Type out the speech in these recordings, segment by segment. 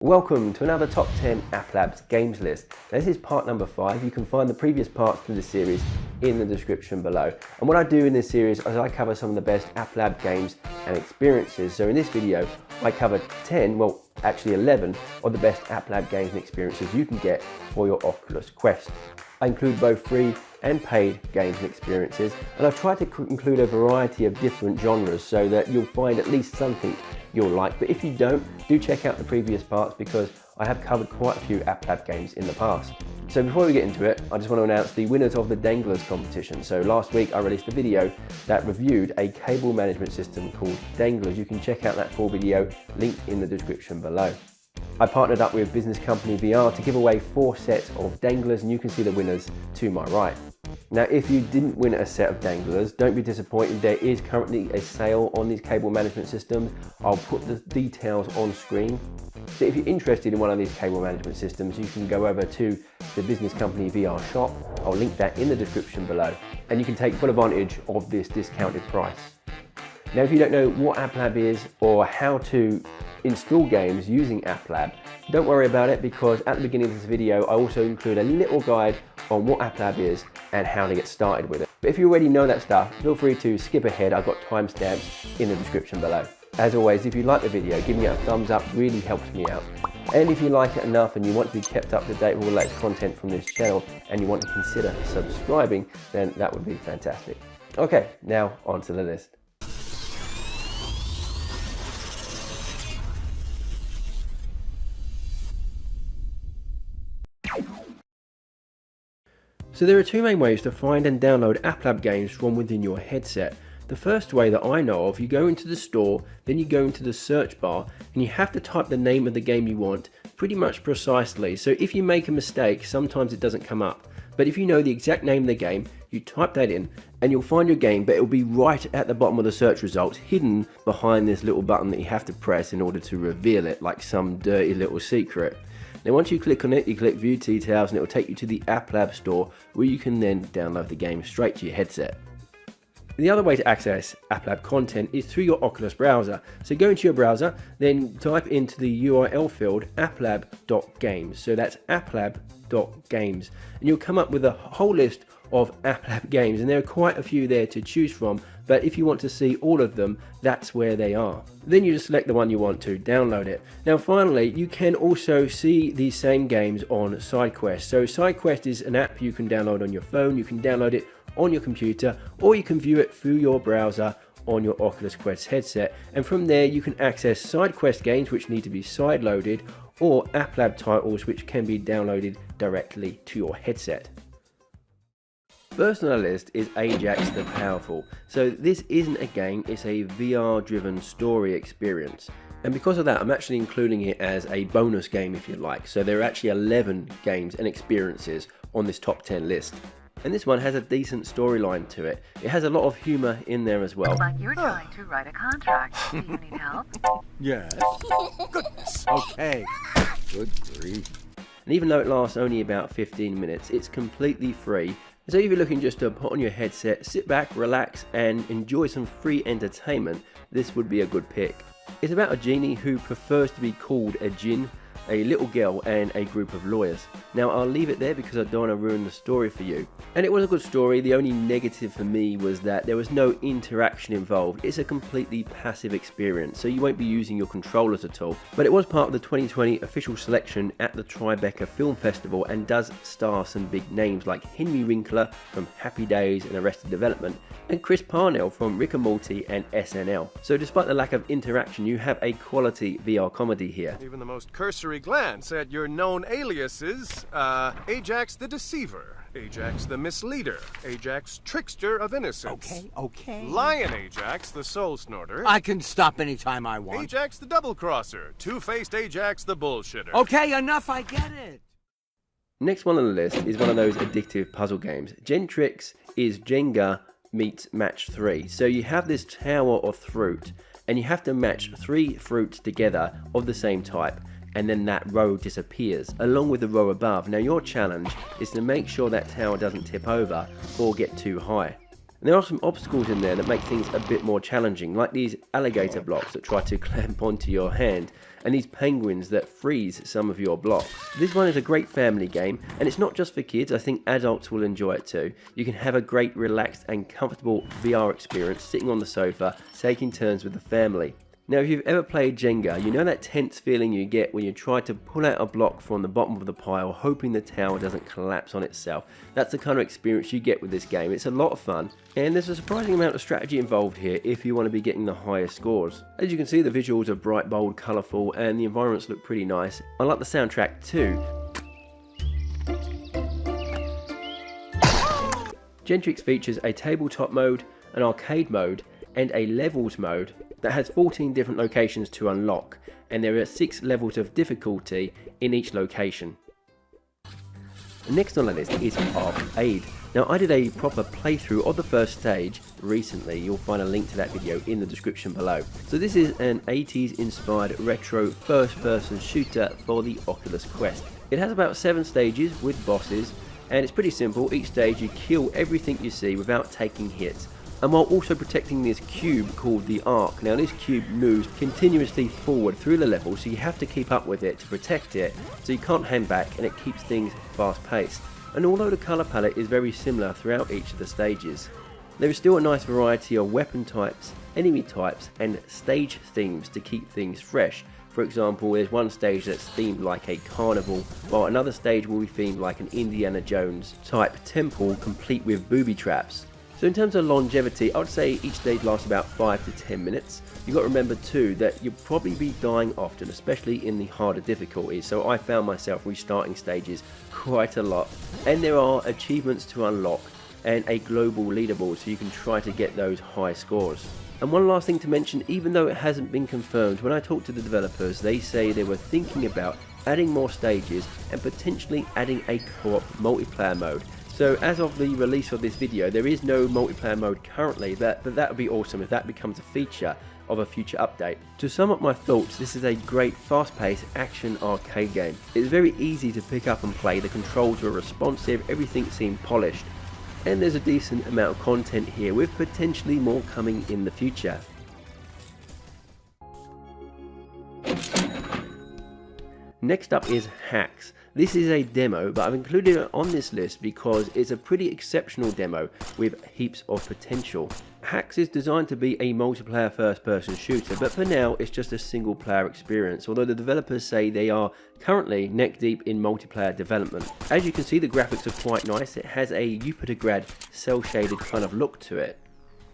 Welcome to another Top 10 App Labs games list. Now, this is part number 5. You can find the previous parts to this series in the description below. And what I do in this series is I cover some of the best App Lab games and experiences. So in this video, I cover 10, well actually 11 of the best App Lab games and experiences you can get for your Oculus Quest. I include both free and paid games and experiences, and I've tried to include a variety of different genres so that you'll find at least something you'll like. But if you don't, do check out the previous parts because I have covered quite a few App Lab games in the past. So before we get into it, I just want to announce the winners of the Danglers competition. So last week I released a video that reviewed a cable management system called Danglers. You can check out that full video linked in the description below. I partnered up with Business Company VR to give away 4 sets of Danglers, and you can see the winners to my right. Now, if you didn't win a set of Danglers, don't be disappointed. There is currently a sale on these cable management systems. I'll put the details on screen. So if you're interested in one of these cable management systems, you can go over to the Business Company VR shop. I'll link that in the description below, and you can take full advantage of this discounted price. Now, if you don't know what App Lab is or how to install games using App Lab, don't worry about it, because at the beginning of this video I also include a little guide on what App Lab is and how to get started with it. But if you already know that stuff, feel free to skip ahead. I've got timestamps in the description below. As always, if you like the video, give me a thumbs up, really helps me out. And if you like it enough and you want to be kept up to date with all the latest content from this channel and you want to consider subscribing, then that would be fantastic. Okay, now on to the list. So there are 2 main ways to find and download App Lab games from within your headset. The first way that I know of, you go into the store, then you go into the search bar, and you have to type the name of the game you want pretty much precisely. So if you make a mistake, sometimes it doesn't come up. But if you know the exact name of the game, you type that in and you'll find your game, but it'll be right at the bottom of the search results, hidden behind this little button that you have to press in order to reveal it, like some dirty little secret. Now once you click on it, you click View Details and it will take you to the App Lab store, where you can then download the game straight to your headset. The other way to access App Lab content is through your Oculus browser. So go into your browser, then type into the URL field applab.games. So that's applab.games, and you'll come up with a whole list of App Lab games, and there are quite a few there to choose from, but if you want to see all of them, that's where they are. Then you just select the one you want to, download it. Now finally, you can also see these same games on SideQuest. So SideQuest is an app you can download on your phone, you can download it on your computer, or you can view it through your browser on your Oculus Quest headset, and from there you can access SideQuest games which need to be side-loaded, or App Lab titles which can be downloaded directly to your headset. First on the list is AJAX the Powerful. So this isn't a game, it's a VR driven story experience. And because of that, I'm actually including it as a bonus game if you like. So there are actually 11 games and experiences on this top 10 list. And this one has a decent storyline to it. It has a lot of humour in there as well. Like you're trying to write a contract. Do you need help? Yes. Goodness. Okay. Good grief. And even though it lasts only about 15 minutes, it's completely free. So if you're looking just to put on your headset, sit back, relax and enjoy some free entertainment, this would be a good pick. It's about a genie who prefers to be called a djinn, a little girl and a group of lawyers. Now I'll leave it there because I don't want to ruin the story for you. And it was a good story. The only negative for me was that there was no interaction involved. It's a completely passive experience, so you won't be using your controllers at all. But it was part of the 2020 official selection at the Tribeca Film Festival and does star some big names like Henry Winkler from Happy Days and Arrested Development, and Chris Parnell from Rick and Morty and SNL. So despite the lack of interaction, you have a quality VR comedy here. Even the most cursory glance at your known aliases, AJAX the Deceiver, AJAX the Misleader, AJAX Trickster of Innocence. Okay. Lion AJAX the Soul Snorter. I can stop anytime I want. AJAX the Double Crosser, Two-Faced AJAX the Bullshitter. Okay, enough, I get it. Next one on the list is one of those addictive puzzle games. JENTRIX is Jenga meets match 3. So you have this tower of fruit and you have to match 3 fruits together of the same type, and then that row disappears along with the row above. Now your challenge is to make sure that tower doesn't tip over or get too high. And there are some obstacles in there that make things a bit more challenging, like these alligator blocks that try to clamp onto your hand, and these penguins that freeze some of your blocks. This one is a great family game, and it's not just for kids. I think adults will enjoy it too. You can have a great relaxed and comfortable VR experience sitting on the sofa, taking turns with the family. Now, if you've ever played Jenga, you know that tense feeling you get when you try to pull out a block from the bottom of the pile, hoping the tower doesn't collapse on itself. That's the kind of experience you get with this game. It's a lot of fun, and there's a surprising amount of strategy involved here if you want to be getting the highest scores. As you can see, the visuals are bright, bold, colourful, and the environments look pretty nice. I like the soundtrack too. JENTRIX features a tabletop mode, an arcade mode, and a levels mode that has 14 different locations to unlock, and there are 6 levels of difficulty in each location. Next on the list is ARK-ADE. Now, I did a proper playthrough of the first stage recently. You'll find a link to that video in the description below. So this is an 80s inspired retro first person shooter for the Oculus Quest. It has about 7 stages with bosses, and it's pretty simple. Each stage you kill everything you see without taking hits, and while also protecting this cube called the Ark. Now, this cube moves continuously forward through the level, so you have to keep up with it to protect it, so you can't hang back, and it keeps things fast paced. And although the colour palette is very similar throughout each of the stages, there is still a nice variety of weapon types, enemy types, and stage themes to keep things fresh. For example, there's one stage that's themed like a carnival, while another stage will be themed like an Indiana Jones type temple complete with booby traps. So in terms of longevity, I would say each stage lasts about 5 to 10 minutes. You've got to remember too that you'll probably be dying often, especially in the harder difficulties, so I found myself restarting stages quite a lot. And there are achievements to unlock and a global leaderboard, so you can try to get those high scores. And one last thing to mention, even though it hasn't been confirmed, when I talked to the developers, they say they were thinking about adding more stages and potentially adding a co-op multiplayer mode. So as of the release of this video, there is no multiplayer mode currently, but that would be awesome if that becomes a feature of a future update. To sum up my thoughts, this is a great fast-paced action arcade game. It's very easy to pick up and play, the controls were responsive, everything seemed polished, and there's a decent amount of content here with potentially more coming in the future. Next up is AJAX. This is a demo, but I've included it on this list because it's a pretty exceptional demo with heaps of potential. AJAX is designed to be a multiplayer first-person shooter, but for now it's just a single-player experience, although the developers say they are currently neck-deep in multiplayer development. As you can see, the graphics are quite nice. It has a Jupiter-grad cel-shaded kind of look to it.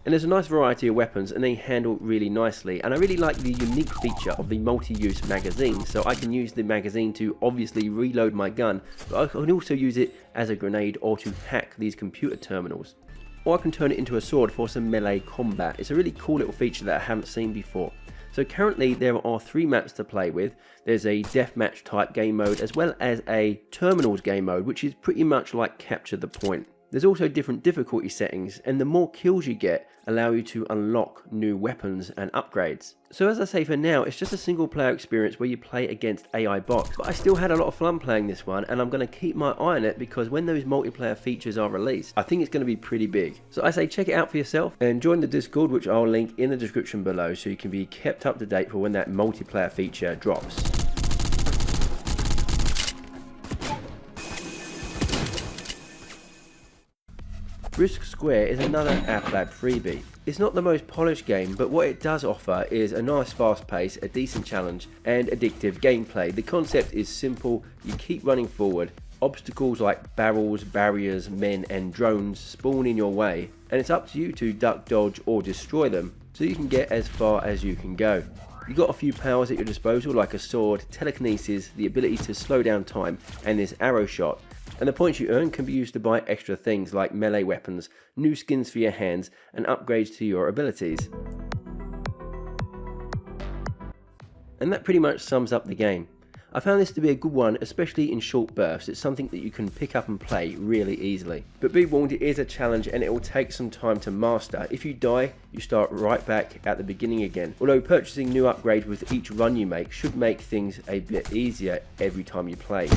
And there's a nice variety of weapons, and they handle really nicely. And I really like the unique feature of the multi-use magazine, so I can use the magazine to obviously reload my gun, but I can also use it as a grenade or to hack these computer terminals. Or I can turn it into a sword for some melee combat. It's a really cool little feature that I haven't seen before. So currently there are 3 maps to play with. There's a deathmatch type game mode as well as a terminals game mode, which is pretty much like Capture the Point. There's also different difficulty settings, and the more kills you get allow you to unlock new weapons and upgrades. So as I say, for now it's just a single player experience where you play against AI bots, but I still had a lot of fun playing this one, and I'm going to keep my eye on it because when those multiplayer features are released, I think it's going to be pretty big. So I say check it out for yourself and join the Discord, which I'll link in the description below, so you can be kept up to date for when that multiplayer feature drops. BRISK SQUARE is another AppLab freebie. It's not the most polished game, but what it does offer is a nice fast pace, a decent challenge, and addictive gameplay. The concept is simple, you keep running forward, obstacles like barrels, barriers, men and drones spawn in your way, and it's up to you to duck, dodge or destroy them, so you can get as far as you can go. You've got a few powers at your disposal like a sword, telekinesis, the ability to slow down time, and this arrow shot. And the points you earn can be used to buy extra things like melee weapons, new skins for your hands, and upgrades to your abilities. And that pretty much sums up the game. I found this to be a good one, especially in short bursts. It's something that you can pick up and play really easily. But be warned, it is a challenge and it will take some time to master. If you die, you start right back at the beginning again. Although purchasing new upgrades with each run you make should make things a bit easier every time you play.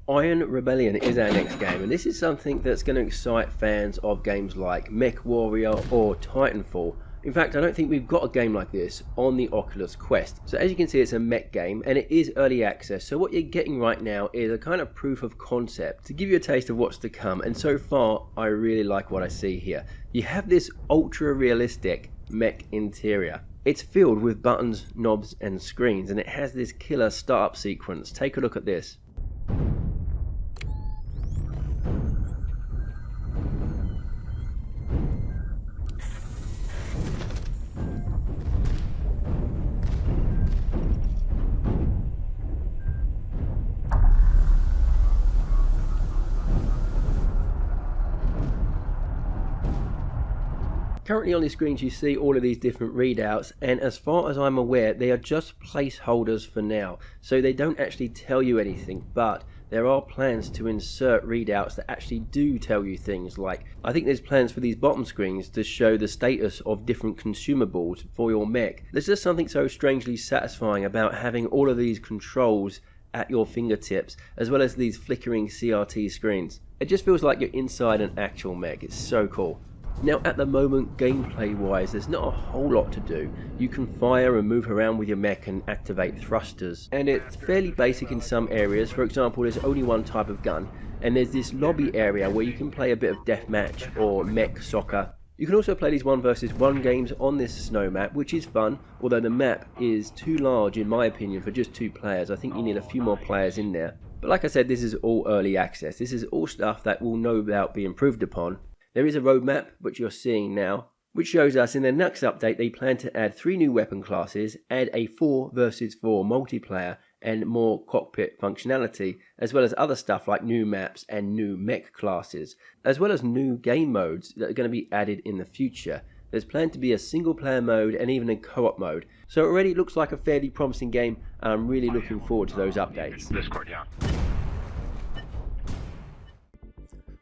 Iron Rebellion is our next game, and this is something that's going to excite fans of games like Mech Warrior or Titanfall. In fact, I don't think we've got a game like this on the Oculus Quest. So as you can see, it's a mech game and it is early access, so what you're getting right now is a kind of proof of concept to give you a taste of what's to come, and so far I really like what I see here. You have this ultra realistic mech interior. It's filled with buttons, knobs and screens, and it has this killer startup sequence. Take a look at this. Currently on the screens you see all of these different readouts, and as far as I'm aware they are just placeholders for now, so they don't actually tell you anything, but there are plans to insert readouts that actually do tell you things. Like, I think there's plans for these bottom screens to show the status of different consumables for your mech. There's just something so strangely satisfying about having all of these controls at your fingertips, as well as these flickering CRT screens. It just feels like you're inside an actual mech. It's so cool. Now at the moment, gameplay wise, there's not a whole lot to do. You can fire and move around with your mech and activate thrusters, and it's fairly basic in some areas. For example, there's only one type of gun, and there's this lobby area where you can play a bit of deathmatch or mech soccer. You can also play these 1 versus 1 games on this snow map, which is fun, although the map is too large in my opinion for just 2 players. I think you need a few more players in there. But like I said, this is all early access. This is all stuff that will no doubt be improved upon. There is a roadmap, which you're seeing now, which shows us in their next update they plan to add 3 new weapon classes, add a 4 versus 4 multiplayer, and more cockpit functionality, as well as other stuff like new maps and new mech classes, as well as new game modes that are going to be added in the future. There's planned to be a single player mode and even a co-op mode, so it already looks like a fairly promising game, and I'm really looking forward to those updates. Discord, yeah.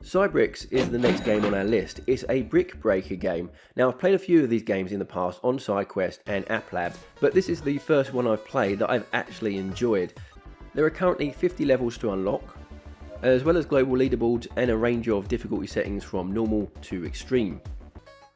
CYBRIX is the next game on our list. It's a brick breaker game. Now, I've played a few of these games in the past on SideQuest and AppLab, but this is the first one I've played that I've actually enjoyed. There are currently 50 levels to unlock, as well as global leaderboards and a range of difficulty settings from normal to extreme.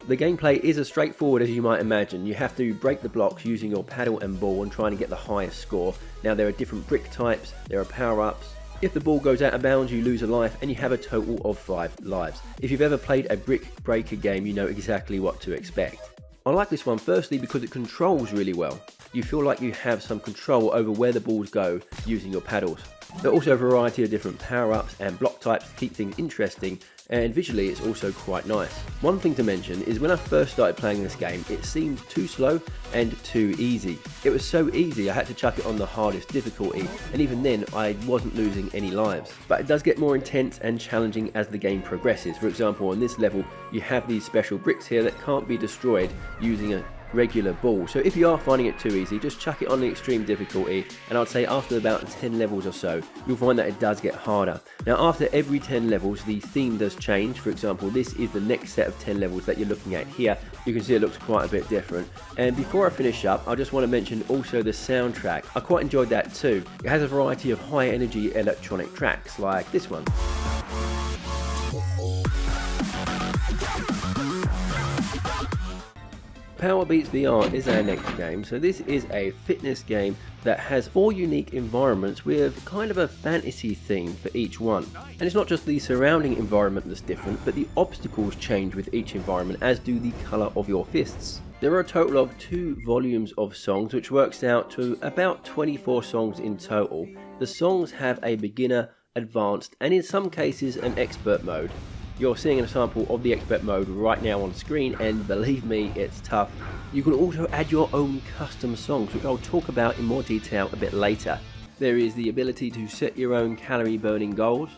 The gameplay is as straightforward as you might imagine. You have to break the blocks using your paddle and ball and trying to get the highest score. Now, there are different brick types, there are power-ups. If the ball goes out of bounds, you lose a life, and you have a total of 5 lives. If you've ever played a brick breaker game, you know exactly what to expect. I like this one firstly because it controls really well. You feel like you have some control over where the balls go using your paddles. There are also a variety of different power-ups and block types to keep things interesting, and visually it's also quite nice. One thing to mention is when I first started playing this game, it seemed too slow and too easy. It was so easy I had to chuck it on the hardest difficulty, and even then I wasn't losing any lives. But it does get more intense and challenging as the game progresses. For example, on this level you have these special bricks here that can't be destroyed using a regular ball. So if you are finding it too easy, just chuck it on the extreme difficulty, and I'd say after about 10 levels or so you'll find that it does get harder. Now after every 10 levels the theme does change. For example, this is the next set of 10 levels that you're looking at here. You can see it looks quite a bit different. And before I finish up, I just want to mention also the soundtrack. I quite enjoyed that too. It has a variety of high energy electronic tracks like this one. POWERBEATS VR is our next game. So this is a fitness game that has 4 unique environments with kind of a fantasy theme for each one. And it's not just the surrounding environment that's different, but the obstacles change with each environment, as do the colour of your fists. There are a total of 2 volumes of songs, which works out to about 24 songs in total. The songs have a beginner, advanced, and in some cases an expert mode. You're seeing a sample of the expert mode right now on screen, and believe me, it's tough. You can also add your own custom songs, which I'll talk about in more detail a bit later. There is the ability to set your own calorie burning goals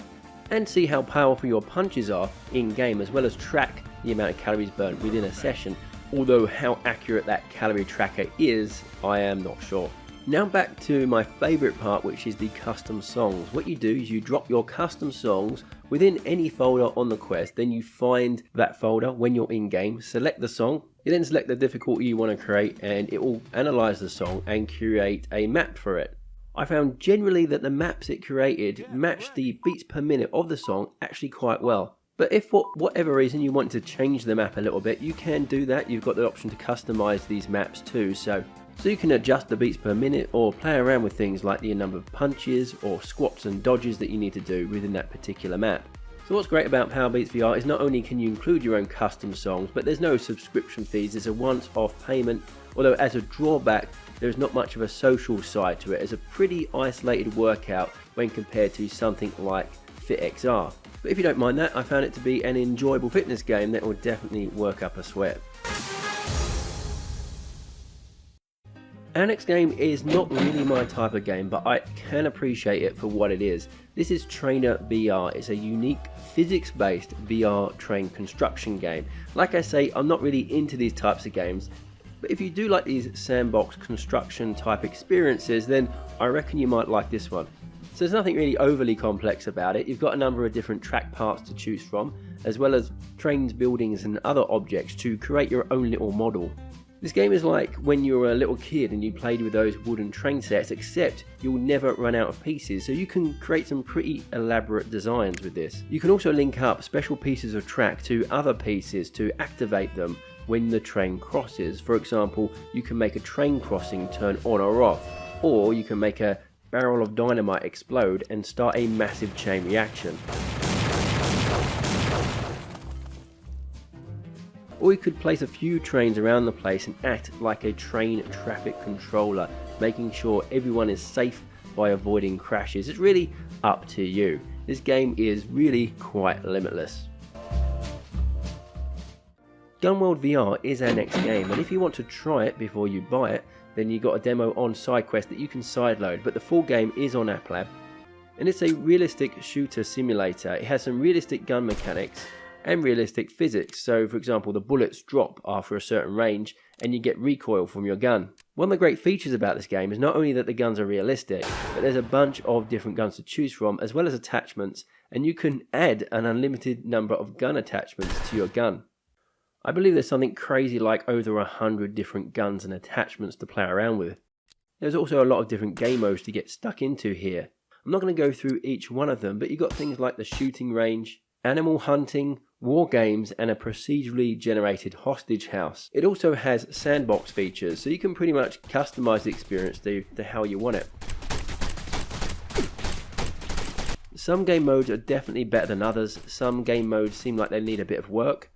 and see how powerful your punches are in game, as well as track the amount of calories burnt within a session, although how accurate that calorie tracker is, I am not sure. Now back to my favourite part, which is the custom songs. What you do is you drop your custom songs within any folder on the quest, then you find that folder when you're in game, select the song, you then select the difficulty you want to create, and it will analyse the song and create a map for it. I found generally that the maps it created matched the beats per minute of the song actually quite well. But if for whatever reason you want to change the map a little bit, you can do that. You've got the option to customize these maps too, so you can adjust the beats per minute or play around with things like the number of punches or squats and dodges that you need to do within that particular map. So what's great about PowerBeats VR is not only can you include your own custom songs, but there's no subscription fees, there's a once-off payment, although as a drawback there's not much of a social side to it. It's a pretty isolated workout when compared to something like FitXR. But if you don't mind that, I found it to be an enjoyable fitness game that will definitely work up a sweat. Our next game is not really my type of game, but I can appreciate it for what it is. This is Trainer VR. It's a unique physics-based VR train construction game. Like I say, I'm not really into these types of games, but if you do like these sandbox construction type experiences, then I reckon you might like this one. So there's nothing really overly complex about it. You've got a number of different track parts to choose from, as well as trains, buildings and other objects to create your own little model. This game is like when you were a little kid and you played with those wooden train sets, except you'll never run out of pieces, so you can create some pretty elaborate designs with this. You can also link up special pieces of track to other pieces to activate them when the train crosses. For example, you can make a train crossing turn on or off, or you can make a barrel of dynamite explode and start a massive chain reaction. Or you could place a few trains around the place and act like a train traffic controller, making sure everyone is safe by avoiding crashes. It's really up to you. This game is really quite limitless. GUNWORLD VR is our next game, and if you want to try it before you buy it, then you've got a demo on SideQuest that you can sideload, but the full game is on AppLab. And it's a realistic shooter simulator. It has some realistic gun mechanics and realistic physics. So for example, the bullets drop after a certain range and you get recoil from your gun. One of the great features about this game is not only that the guns are realistic, but there's a bunch of different guns to choose from, as well as attachments, and you can add an unlimited number of gun attachments to your gun. I believe there's something crazy like over 100 different guns and attachments to play around with. There's also a lot of different game modes to get stuck into here. I'm not going to go through each one of them, but you've got things like the shooting range, animal hunting, war games and a procedurally generated hostage house. It also has sandbox features, so you can pretty much customize the experience to how you want it. Some game modes are definitely better than others. Some game modes seem like they need a bit of work.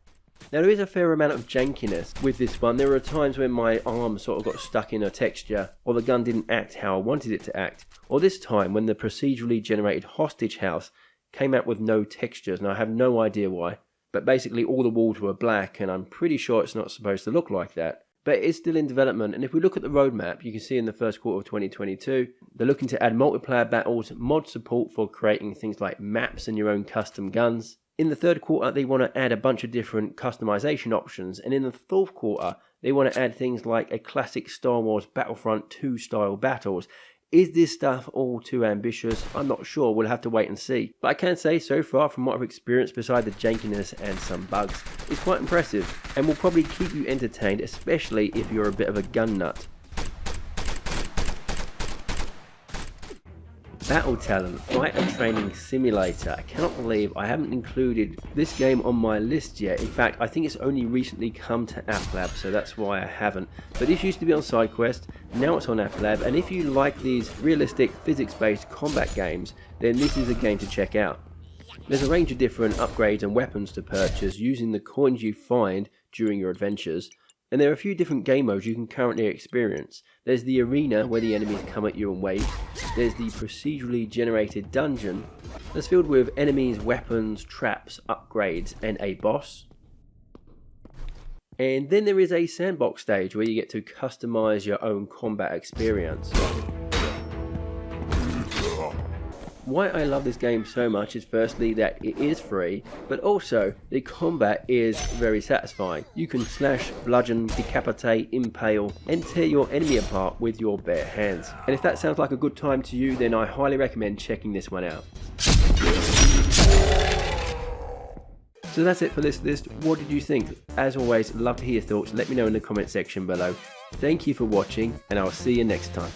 Now there is a fair amount of jankiness with this one. There are times when my arm sort of got stuck in a texture, or the gun didn't act how I wanted it to act, or this time when the procedurally generated hostage house came out with no textures, and I have no idea why. But basically all the walls were black, and I'm pretty sure it's not supposed to look like that. But it is still in development, and if we look at the roadmap, you can see in the first quarter of 2022, they're looking to add multiplayer battles, mod support for creating things like maps and your own custom guns. In the third quarter, they want to add a bunch of different customization options, and in the fourth quarter, they want to add things like a classic Star Wars Battlefront 2 style battles. Is this stuff all too ambitious? I'm not sure, we'll have to wait and see. But I can say so far from what I've experienced, beside the jankiness and some bugs, it's quite impressive and will probably keep you entertained, especially if you're a bit of a gun nut. Battle Talent Fighter Training Simulator. I cannot believe I haven't included this game on my list yet. In fact, I think it's only recently come to AppLab, so that's why I haven't. But this used to be on SideQuest, now it's on AppLab, and if you like these realistic physics-based combat games, then this is a game to check out. There's a range of different upgrades and weapons to purchase using the coins you find during your adventures. And there are a few different game modes you can currently experience. There's the arena, where the enemies come at you in waves. There's the procedurally generated dungeon, that's filled with enemies, weapons, traps, upgrades, and a boss. And then there is a sandbox stage where you get to customize your own combat experience. Why I love this game so much is firstly that it is free, but also the combat is very satisfying. You can slash, bludgeon, decapitate, impale and tear your enemy apart with your bare hands. And if that sounds like a good time to you, then I highly recommend checking this one out. So that's it for this list. What did you think? As always, love to hear your thoughts. Let me know in the comment section below. Thank you for watching, and I'll see you next time.